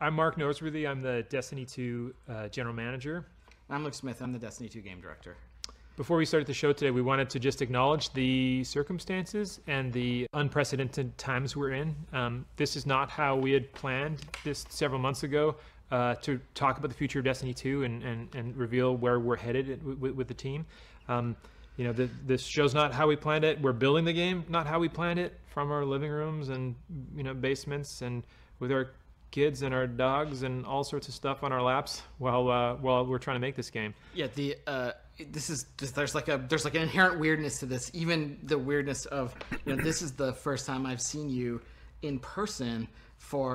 I'm Mark Noseworthy. I'm the Destiny 2 General Manager. I'm Luke Smith. I'm the Destiny 2 Game Director. Before we started the show today, we wanted to just acknowledge the circumstances and the unprecedented times we're in. This is not how we had planned this several months ago to talk about the future of Destiny 2 and reveal where we're headed with the team. This show's not how we planned it. We're building the game, not how we planned it, from our living rooms and basements and with our kids and our dogs and all sorts of stuff on our laps while we're trying to make this game. Yeah, there's like an inherent weirdness to this. Even the weirdness of this is the first time I've seen you in person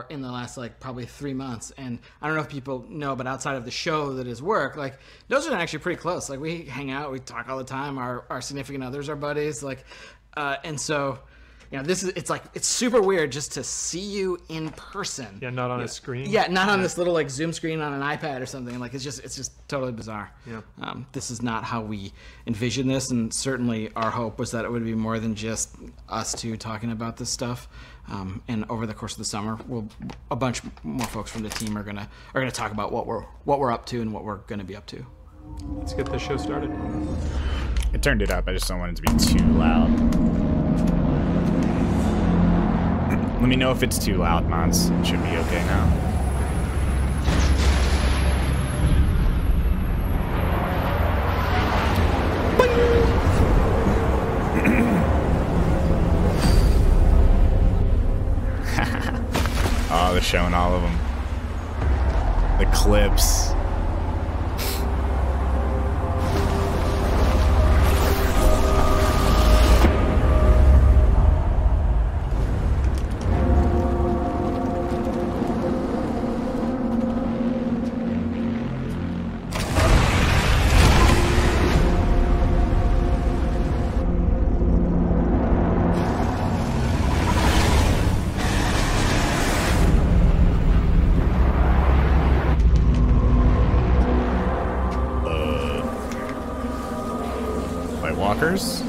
in the last probably 3 months, and I don't know if people know, but outside of the show that is work, those are actually pretty close. We hang out, we talk all the time. Our significant others are buddies, and so it's super weird just to see you in person. Yeah, not on a screen. Yeah, not on this little Zoom screen on an iPad or something. It's just totally bizarre. Yeah. This is not how we envisioned this, and certainly our hope was that it would be more than just us two talking about this stuff. And over the course of the summer, a bunch more folks from the team are gonna talk about what we're up to and what we're gonna be up to. Let's get the show started. I turned it up. I just don't want it to be too loud. Let me know if it's too loud, Mons. It should be okay now. Oh, they're showing all of them. The clips. Walkers.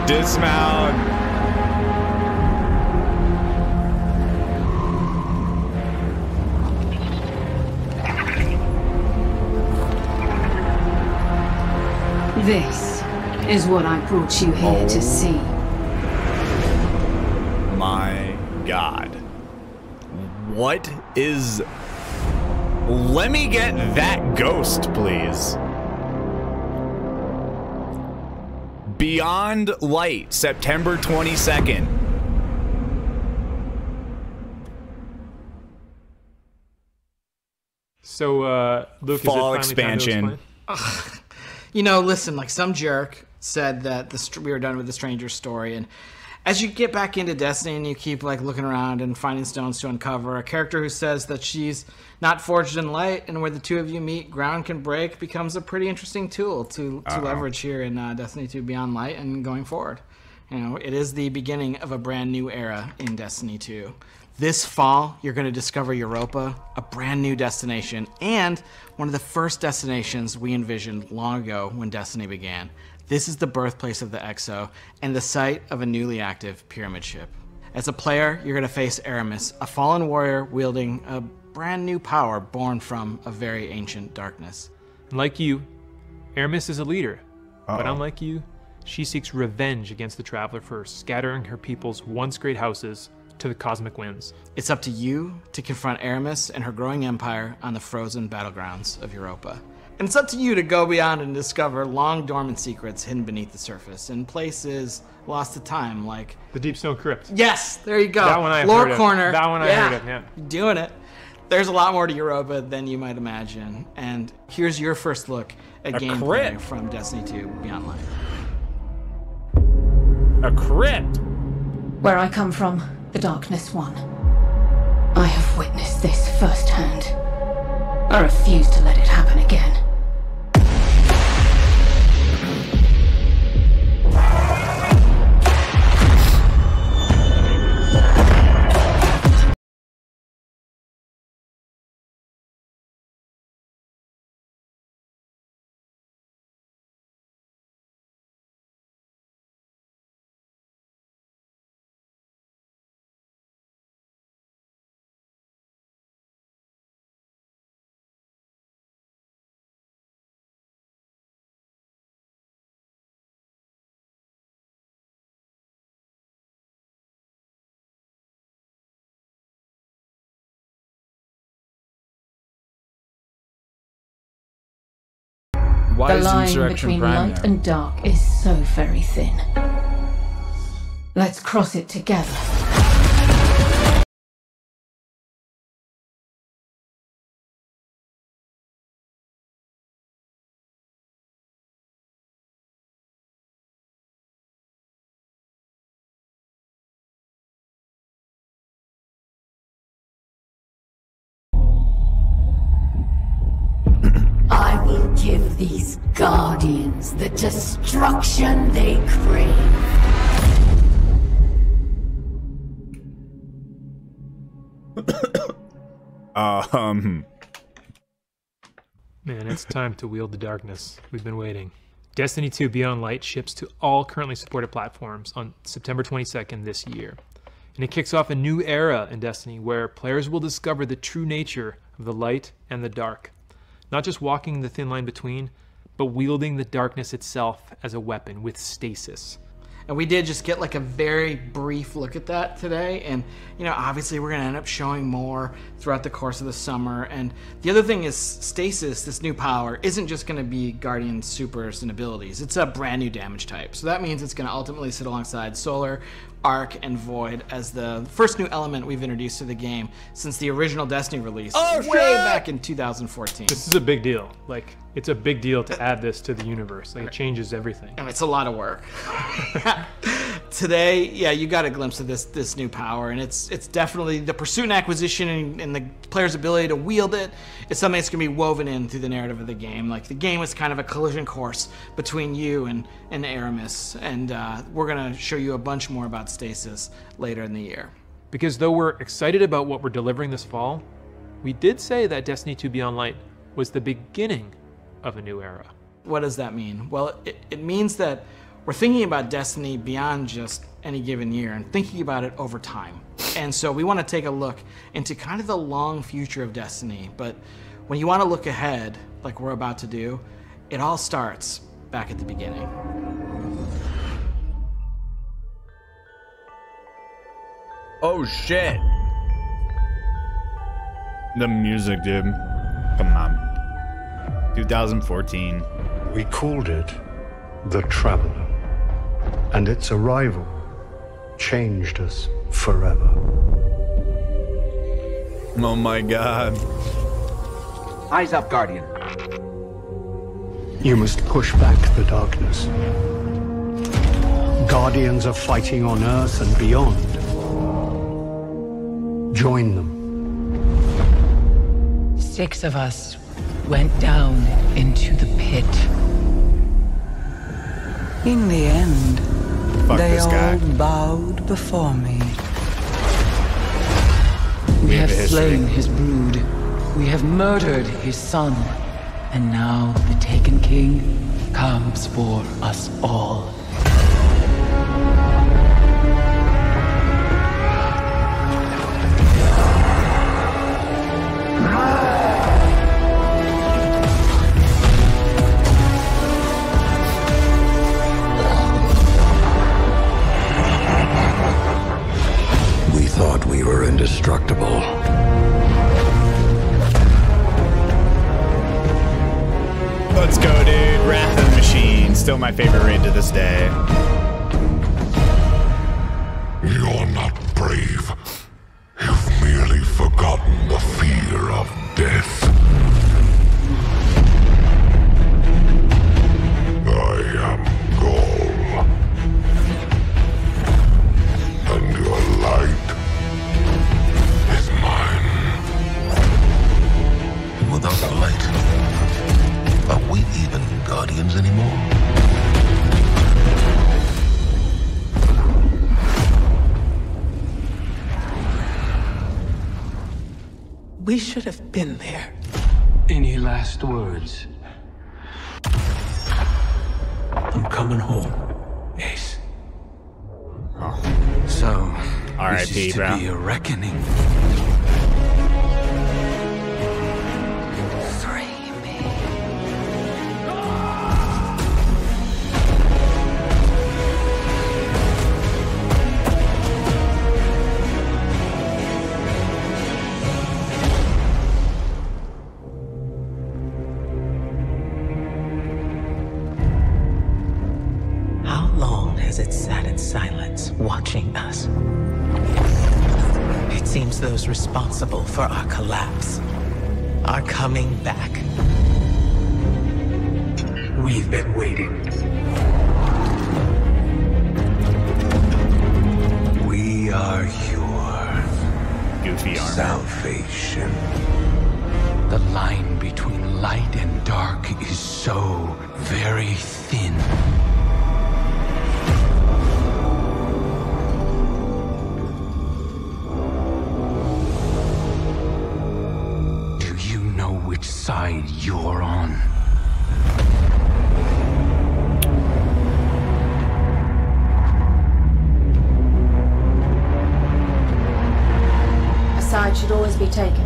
Dismount. This is what I brought you here to see. My God. What is... Let me get that ghost, please. Beyond Light, September 22nd. So, Luke, Fall is it finally expansion. time to explain? Listen, some jerk said that we were done with the Stranger story, and as you get back into Destiny and you keep looking around and finding stones to uncover, a character who says that she's not forged in light, and where the two of you meet, ground can break, becomes a pretty interesting tool to leverage here in Destiny 2 Beyond Light and going forward. It is the beginning of a brand new era in Destiny 2. This fall, you're going to discover Europa, a brand new destination, and one of the first destinations we envisioned long ago when Destiny began. This is the birthplace of the Exo and the site of a newly active pyramid ship. As a player, you're going to face Aramis, a fallen warrior wielding a brand new power born from a very ancient darkness. Like you, Aramis is a leader, but unlike you, she seeks revenge against the Traveler for scattering her people's once great houses to the cosmic winds. It's up to you to confront Aramis and her growing empire on the frozen battlegrounds of Europa. And it's up to you to go beyond and discover long dormant secrets hidden beneath the surface in places lost to time, like The Deep Stone Crypt. yes, there you go. That one I've Lore heard of. corner. That one I heard of, yeah. Doing it. There's a lot more to Europa than you might imagine. And here's your first look at gameplay crypt. from Destiny 2 Beyond Light. A crypt. Where I come from, the Darkness won. I have witnessed this firsthand. I refuse to let it happen again. Why The is line Insurrection between Prime light there? and dark is so very thin. Let's cross it together. I will give these guardians the destruction they crave. Man, it's time to wield the darkness. We've been waiting. Destiny 2 Beyond Light ships to all currently supported platforms on September 22nd this year. And it kicks off a new era in Destiny where players will discover the true nature of the light and the dark. Not just walking the thin line between, but wielding the darkness itself as a weapon with stasis. And we did just get like a very brief look at that today. And, you know, obviously we're going to end up showing more throughout the course of the summer. And the other thing is Stasis, this new power, isn't just going to be Guardian supers and abilities. It's a brand new damage type. So that means it's going to ultimately sit alongside Solar, Arc, and Void as the first new element we've introduced to the game since the original Destiny release way back in 2014. This is a big deal. Like, it's a big deal to add this to the universe. Like, it changes everything. And it's a lot of work. Today, yeah, you got a glimpse of this new power, and it's definitely the pursuit and acquisition and the player's ability to wield it. It's something that's going to be woven in through the narrative of the game. Like, the game is kind of a collision course between you and Aramis, and we're going to show you a bunch more about Stasis later in the year. Because though we're excited about what we're delivering this fall, we did say that Destiny 2 Beyond Light was the beginning of a new era. What does that mean? Well, it means that we're thinking about Destiny beyond just any given year and thinking about it over time. And so we want to take a look into kind of the long future of Destiny. But when you want to look ahead, like we're about to do, it all starts back at the beginning. Oh shit. The music, dude. Come on. 2014. We called it The Traveler, and its arrival changed us forever. Oh my god. Eyes up, Guardian. You must push back the darkness. Guardians are fighting on Earth and beyond. Join them. 6 of us went down into the pit. In the end, Fuck they this guy. all bowed before me. We have have a history. slain his brood. We have murdered his son. And now the Taken King comes for us all. We thought we were indestructible. still my favorite raid to this day. You're not brave. You've merely forgotten the fear of death. I am Gaul. And your light is mine. Without the light, are we even guardians anymore? We should have been there. Any last words? I'm coming home, Ace. So, R.I.P., this is to bro. be a reckoning. Free me. How long has it sat in silence, watching us? It seems those responsible for our collapse are coming back. We've been waiting. We are your Goofy armor. salvation. The line between light and dark is so very thin. Do you know which side you're on? A side should always be taken,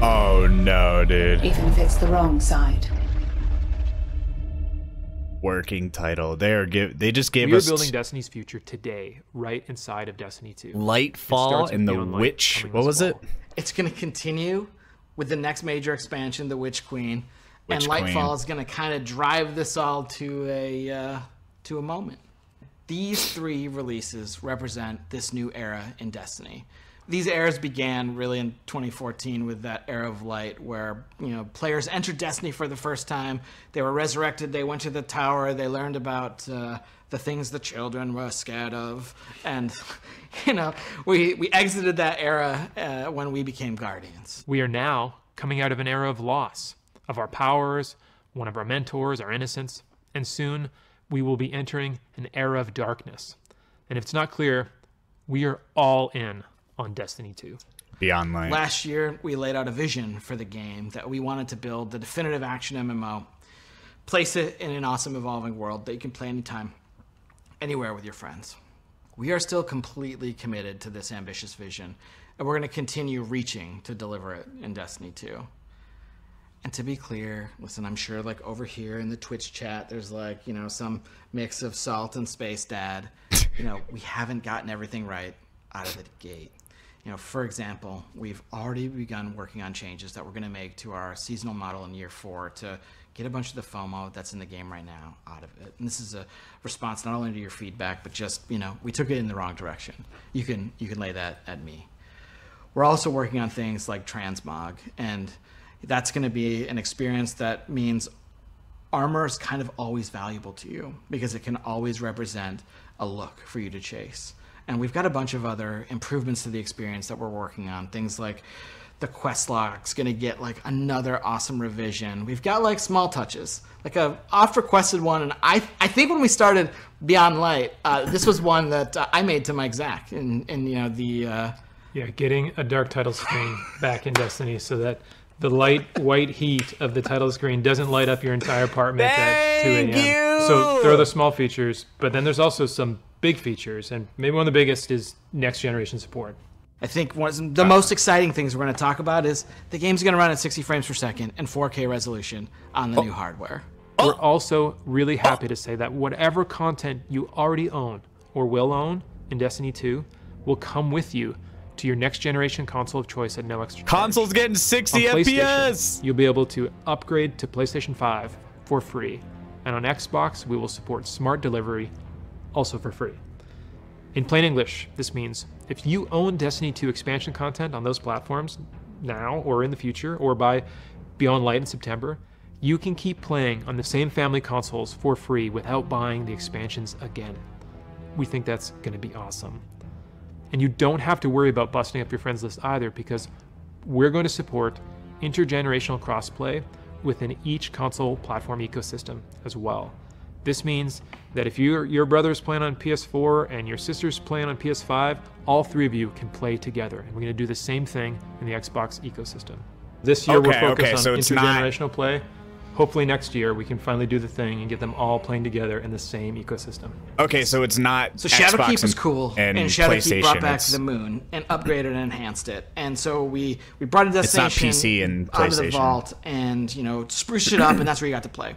Oh no, dude. even if it's the wrong side. Working title. They just gave We are us building Destiny's future today, right inside of Destiny 2. Lightfall starts and with the Neon Light Witch. coming What this was it? fall. It's going to continue with the next major expansion, the Witch Queen, and Witch Lightfall Queen. is going to kind of drive this all to a moment. These three releases represent this new era in Destiny. These eras began really in 2014 with that era of light where, players entered Destiny for the first time. They were resurrected. They went to the tower. They learned about the things the children were scared of. And, we exited that era when we became Guardians. We are now coming out of an era of loss of our powers, one of our mentors, our innocence, and soon we will be entering an era of darkness. And if it's not clear, we are all in on Destiny 2. Beyond Light. Last year, we laid out a vision for the game that we wanted to build the definitive action MMO, place it in an awesome evolving world that you can play anytime, anywhere with your friends. We are still completely committed to this ambitious vision, and we're going to continue reaching to deliver it in Destiny 2. And to be clear, listen, I'm sure over here in the Twitch chat, there's some mix of salt and space dad. We haven't gotten everything right out of the gate. For example, we've already begun working on changes that we're going to make to our seasonal model in year 4 to get a bunch of the FOMO that's in the game right now out of it. And this is a response not only to your feedback, but just, we took it in the wrong direction. You can lay that at me. We're also working on things like transmog, and that's going to be an experience that means armor is kind of always valuable to you because it can always represent a look for you to chase. And we've got a bunch of other improvements to the experience that we're working on. Things like the quest log's going to get another awesome revision. We've got small touches, a oft requested one. And I think when we started Beyond Light, this was one that I made to Mike Zach in Getting a dark title screen back in Destiny so that the light white heat of the title screen doesn't light up your entire apartment at 2 a.m. So there are the small features, but then there's also some big features, and maybe one of the biggest is next generation support. I think one of the most exciting things we're going to talk about is the game's going to run at 60 frames per second and 4K resolution on the new hardware. We're also really happy to say that whatever content you already own or will own in Destiny 2 will come with you to your next generation console of choice at no extra charge. Console's getting 60 On PlayStation, FPS. you'll be able to upgrade to PlayStation 5 for free. And on Xbox, we will support smart delivery, also for free. In plain English, this means if you own Destiny 2 expansion content on those platforms now or in the future, or by Beyond Light in September, you can keep playing on the same family consoles for free without buying the expansions again. We think that's going to be awesome. And you don't have to worry about busting up your friends list either, because we're going to support intergenerational crossplay within each console platform ecosystem as well. This means that if your brother's playing on PS4 and your sister's playing on PS5, all three of you can play together. And we're going to do the same thing in the Xbox ecosystem. This year we're focused on intergenerational play. Hopefully next year we can finally do the thing and get them all playing together in the same ecosystem. Okay, so it's not So Xbox Shadowkeep was cool, and Shadowkeep PlayStation. brought back the moon and upgraded and enhanced it. And so we brought a destination It's not PC and out of the PlayStation. vault and, you know, spruced it up, and that's where you got to play.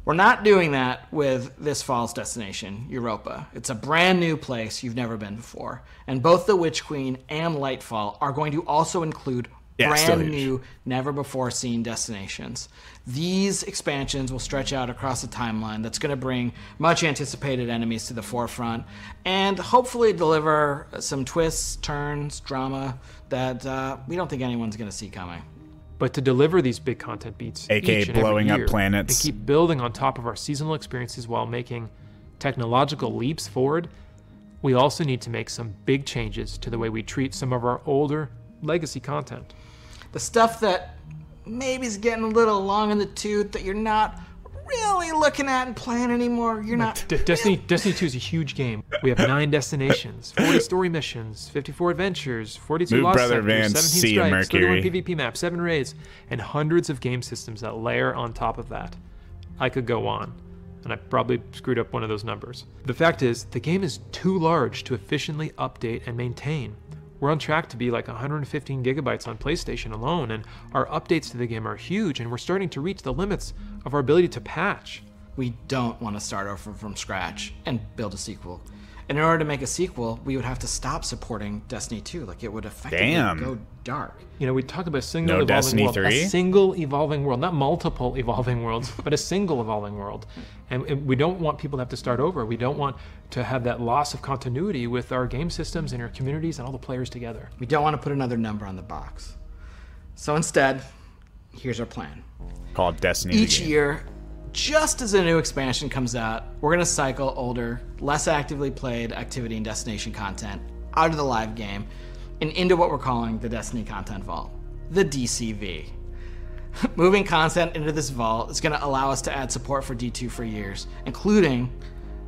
We're not doing that with this fall's destination, Europa. It's a brand new place you've never been before. And both the Witch Queen and Lightfall are going to also include brand new, never before seen destinations. These expansions will stretch out across a timeline that's going to bring much anticipated enemies to the forefront and hopefully deliver some twists, turns, drama that we don't think anyone's going to see coming. But to deliver these big content beats, aka each and every blowing up year, planets, and keep building on top of our seasonal experiences while making technological leaps forward, we also need to make some big changes to the way we treat some of our older legacy content. The stuff that maybe is getting a little long in the tooth that you're not really looking at and playing anymore. You're not. Destiny 2 is a huge game. We have 9 destinations, 40 story missions, 54 adventures, 42 Move lost Brother sectors, Vance, 17 Sea of strikes, 31 Mercury. PvP maps, 7 raids, and hundreds of game systems that layer on top of that. I could go on, and I probably screwed up one of those numbers. The fact is, the game is too large to efficiently update and maintain. We're on track to be like 115 gigabytes on PlayStation alone, and our updates to the game are huge, and we're starting to reach the limits of our ability to patch. We don't want to start over from scratch and build a sequel. And in order to make a sequel, we would have to stop supporting Destiny 2. Like, it would effectively go dark. You know, we talk about a single No evolving Destiny world. 3? A single evolving world, not multiple evolving worlds, but a single evolving world. And we don't want people to have to start over. We don't want to have that loss of continuity with our game systems and our communities and all the players together. We don't want to put another number on the box. So instead, here's our plan. Called Destiny. Each year, just as a new expansion comes out, we're going to cycle older, less actively played activity and destination content out of the live game and into what we're calling the Destiny Content Vault, the DCV. Moving content into this vault is going to allow us to add support for D2 for years, including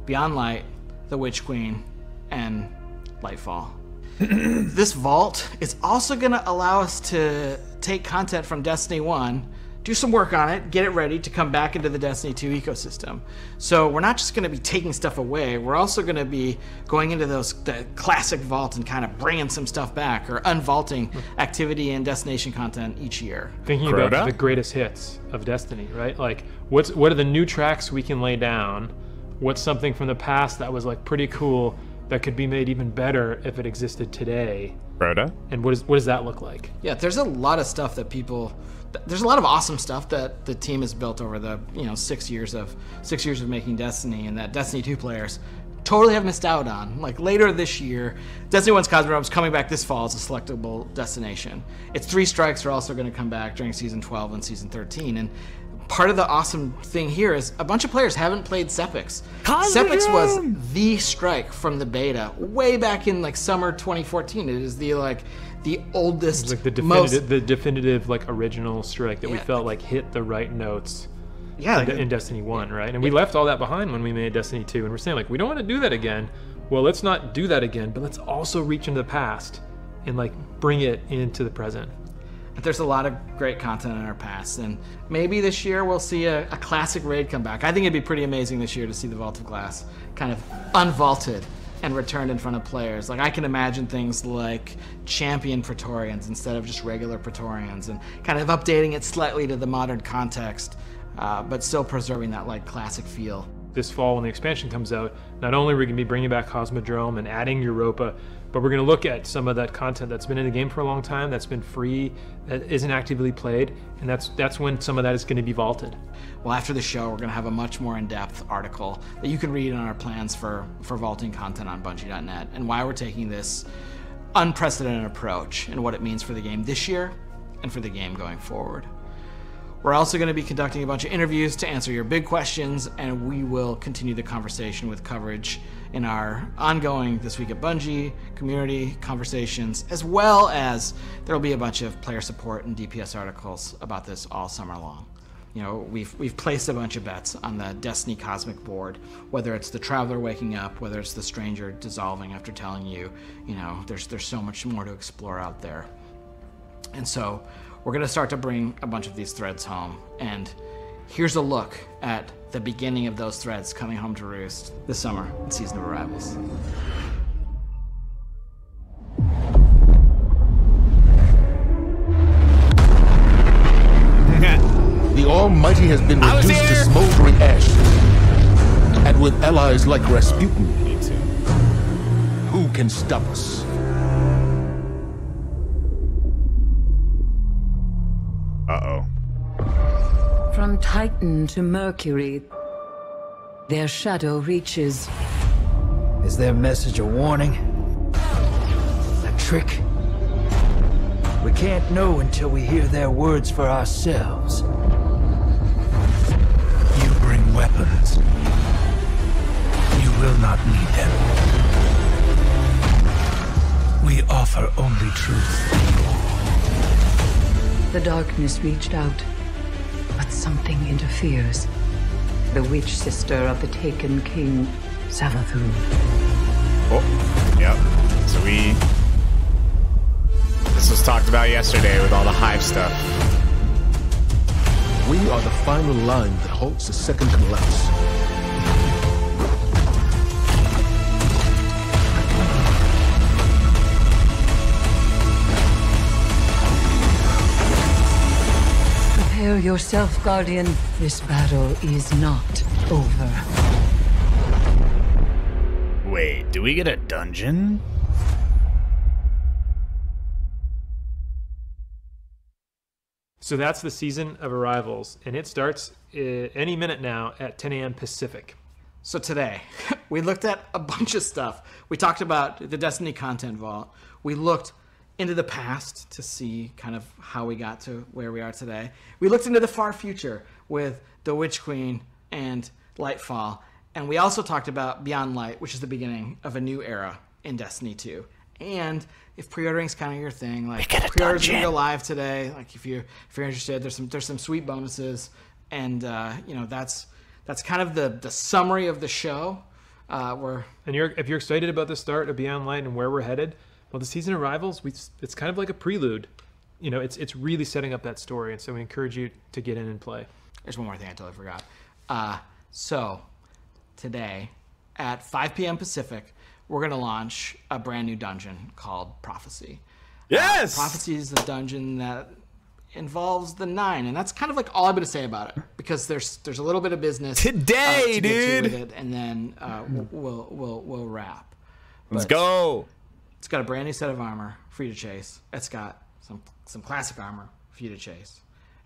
Beyond Light, the Witch Queen, and Lightfall. This vault is also going to allow us to take content from Destiny 1, do some work on it, get it ready to come back into the Destiny 2 ecosystem. So we're not just going to be taking stuff away, we're also going to be going into the classic vault and kind of bringing some stuff back, or unvaulting activity and destination content each year. Thinking about the greatest hits of Destiny, right? Like, what are the new tracks we can lay down? What's something from the past that was like pretty cool that could be made even better if it existed today? Rhoda? And what does that look like? Yeah, there's a lot of stuff that there's a lot of awesome stuff that the team has built over the 6 years of making Destiny, and that Destiny 2 players totally have missed out on. Like, later this year, Destiny 1's Cosmodrome's coming back this fall as a selectable destination. Its 3 strikes are also going to come back during Season 12 and Season 13, and part of the awesome thing here is a bunch of players haven't played Sepix. Sepix was the strike from the beta way back in like summer 2014. It is the oldest, like the definitive like original strike that we felt like hit the right notes. Yeah, in Destiny 1, right? And we left all that behind when we made Destiny 2, and we're saying like, we don't want to do that again. Well, let's not do that again, but let's also reach into the past and like bring it into the present. There's a lot of great content in our past, and maybe this year we'll see a classic raid come back. I think it'd be pretty amazing this year to see the Vault of Glass kind of unvaulted and returned in front of players. Like, I can imagine things like champion Praetorians instead of just regular Praetorians, and kind of updating it slightly to the modern context, but still preserving that like classic feel. this fall when the expansion comes out, not only are we going to be bringing back Cosmodrome and adding Europa, but we're going to look at some of that content that's been in the game for a long time, that's been free, that isn't actively played, and that's when some of that is going to be vaulted. Well, after the show, we're going to have a much more in-depth article that you can read on our plans for vaulting content on Bungie.net and why we're taking this unprecedented approach and what it means for the game this year and for the game going forward. We're also going to be conducting a bunch of interviews to answer your big questions, and we will continue the conversation with coverage in our ongoing This Week at Bungie community conversations, as well as there will be a bunch of player support and DPS articles about this all summer long. You know, we've placed a bunch of bets on the Destiny Cosmic board, whether it's the Traveler waking up, whether it's the Stranger dissolving after telling you, you know, there's so much more to explore out there. And so we're going to start to bring a bunch of these threads home, and here's a look at the beginning of those threads coming home to roost this summer in Season of Arrivals. The Almighty has been reduced to smoldering ashes, and with allies like Rasputin, who can stop us? Uh-oh. From Titan to Mercury, their shadow reaches. Is their message a warning? A trick? We can't know until we hear their words for ourselves. You bring weapons. You will not need them. We offer only truth. The darkness reached out, but something interferes. The witch sister of the taken king, Savathun. Oh, yep. So this was talked about yesterday with all the hive stuff. We are the final line that halts the second collapse. Prepare yourself, Guardian. This battle is not over. Wait, do we get a dungeon? So that's the Season of Arrivals, and it starts any minute now at 10 a.m. Pacific. So today, we looked at a bunch of stuff. We talked about the Destiny Content Vault. We looked into the past to see kind of how we got to where we are today. We looked into the far future with the Witch Queen and Lightfall. And we also talked about Beyond Light, which is the beginning of a new era in Destiny 2. And if pre-ordering's kind of your thing, like pre-orders can go live today. Like if you're interested, there's some sweet bonuses, and you know that's kind of the summary of the show. If you're excited about the start of Beyond Light and where we're headed, well, the Season of Arrivals, it's kind of like a prelude. You know, it's really setting up that story, and so we encourage you to get in and play. There's one more thing I totally forgot. So today at 5 p.m. Pacific, we're going to launch a brand new dungeon called Prophecy. Yes! Prophecy is the dungeon that involves the 9, and that's kind of like all I'm going to say about it, because there's a little bit of business today, to dude, get to with it, and then we'll wrap. Let's go. It's got a brand new set of armor for you to chase. It's got some classic armor for you to chase.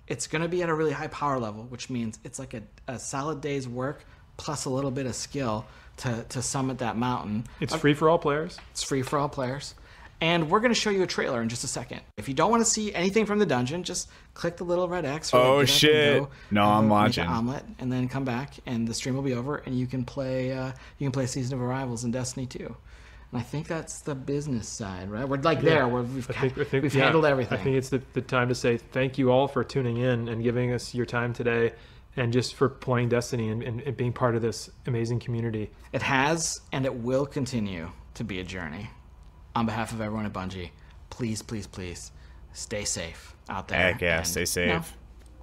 It's going to be at a really high power level, which means it's like a solid day's work plus a little bit of skill to summit that mountain. It's free for all players. It's free for all players. And we're going to show you a trailer in just a second. If you don't want to see anything from the dungeon, just click the little red X. Oh, shit. No, I'm watching. Make an omelet, and then come back, and the stream will be over, and you can play Season of Arrivals in Destiny 2. And I think that's the business side, right? We're like there, where we've handled everything. I think it's the time to say thank you all for tuning in and giving us your time today, and just for playing Destiny and being part of this amazing community. It has, and it will continue to be a journey. On behalf of everyone at Bungie, please, please, please, stay safe out there. Heck yeah, stay safe. You know,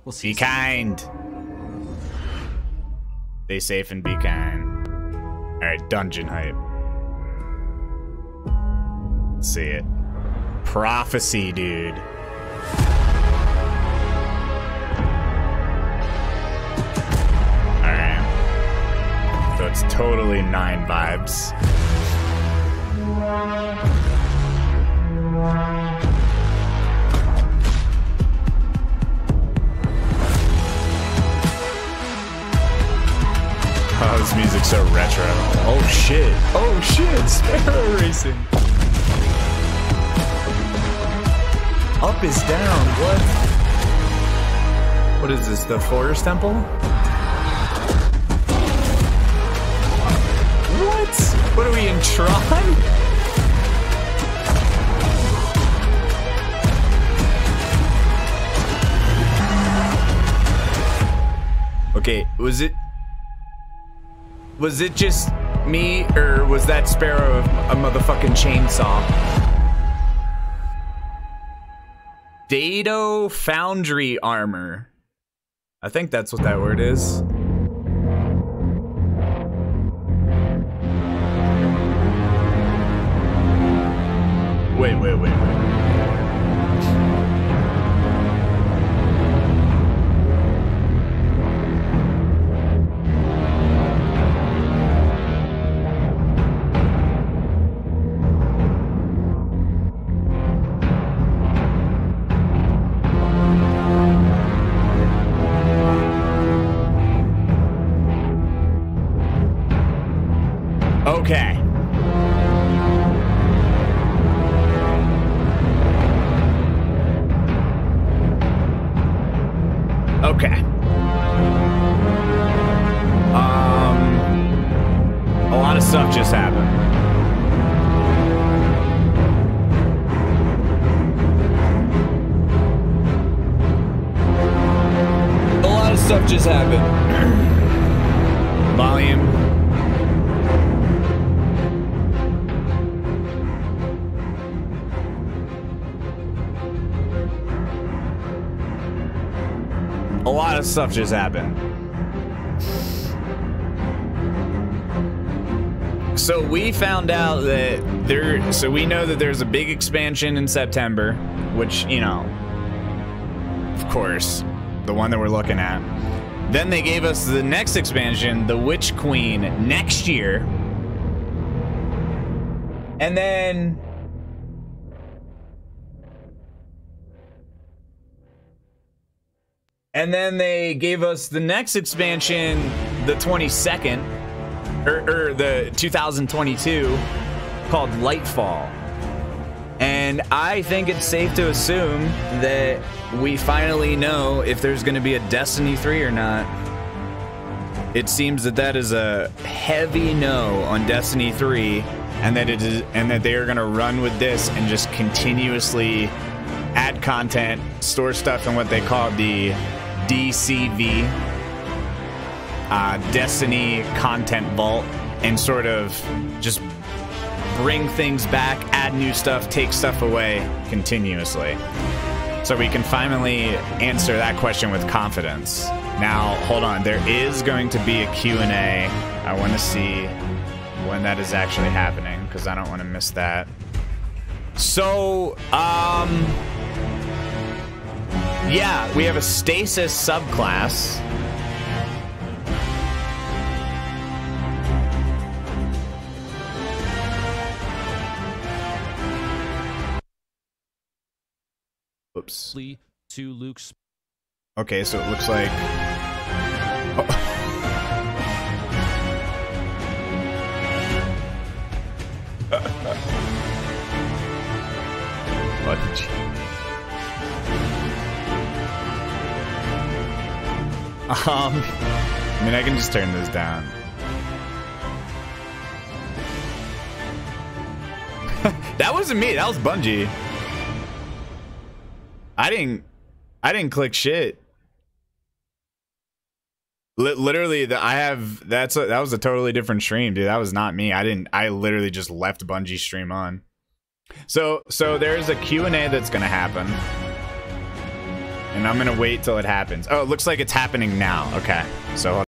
we'll see. Be kind. Stay safe and be kind. All right, dungeon hype. Let's see it. Prophecy, dude. So it's totally 9 vibes. Oh, this music's so retro. Oh shit. Oh shit, Sparrow Racing. Up is down, what? What is this, the Forest Temple? What? What are we in Tron? Okay, was it just me, or was that Sparrow a motherfucking chainsaw? Dado Foundry Armor. I think that's what that word is. Wait. Okay. Okay. A lot of stuff just happened. A lot of stuff just happened. Volume. A lot of stuff just happened. So we found out that so we know that there's a big expansion in September, which, you know, of course, the one that we're looking at. Then they gave us the next expansion, the Witch Queen, next year. And then they gave us the next expansion, the 22nd, or the 2022, called Lightfall. And I think it's safe to assume that we finally know if there's going to be a Destiny 3 or not. It seems that is a heavy no on Destiny 3, and that they are going to run with this and just continuously add content, store stuff in what they call the DCV, Destiny Content Vault, and sort of just bring things back, add new stuff, take stuff away continuously. So we can finally answer that question with confidence. Now, hold on, there is going to be a Q&A. I want to see when that is actually happening, because I don't want to miss that. So, yeah, we have a stasis subclass. Oops. To Luke's. Okay, so it looks like. Oh. What did you? I mean, I can just turn this down. That wasn't me. That was Bungie. I didn't click shit. Literally, that was a totally different stream, dude. That was not me. I literally just left Bungie stream on. So there's a Q&A that's gonna happen. And I'm gonna wait till it happens. Oh, it looks like it's happening now. Okay, so